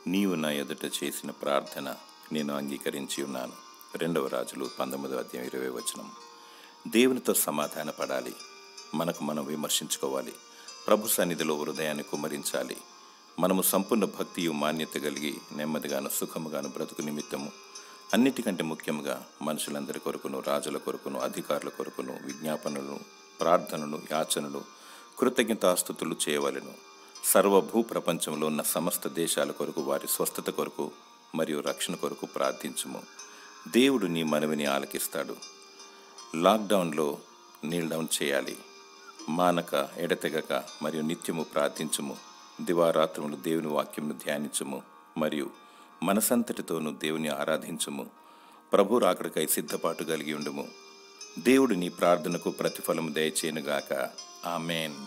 నీవు నా ఎదుట చేసిన ప్రార్థన నేను అంగీకరించి ఉన్నాను. 2 రాజులు 19:20. దేవునితో సమాధాన పడాలి. మనకు మనం విమర్శించుకోవాలి. ప్రభు సన్నిధిలో హృదయాన్ని కుమ్మరించాలి. మనము సంపూర్ణ భక్తియు మాన్యత కలిగి నెమ్మదిగాను సుఖముగాను బ్రతుకు నిమిత్తము అన్నిటికంటే ముఖ్యంగా మనుషులందరి కొరకును, రాజుల కొరకును, అధికారుల కొరకును విజ్ఞాపనలు, ప్రార్థనలు, యాచనలు, కృతజ్ఞతాస్తుతులు చేయవలెను. సర్వభూ ప్రపంచంలో ఉన్న సమస్త దేశాల కొరకు, వారి స్వస్థత కొరకు మరియు రక్షణ కొరకు ప్రార్థించుము. దేవుడు నీ మనవిని ఆలకిస్తాడు. లాక్డౌన్లో నీల్ డౌన్ చేయాలి. మానక, ఎడతెగక మరియు నిత్యము ప్రార్థించుము. దివారాత్రములు దేవుని వాక్యమును ధ్యానించుము మరియు మనసంతటితోనూ దేవుని ఆరాధించుము. ప్రభు రాకడకై సిద్ధపాటు కలిగి ఉండుము. దేవుడు నీ ప్రార్థనకు ప్రతిఫలము దయచేయునుగాక. ఆమేన్.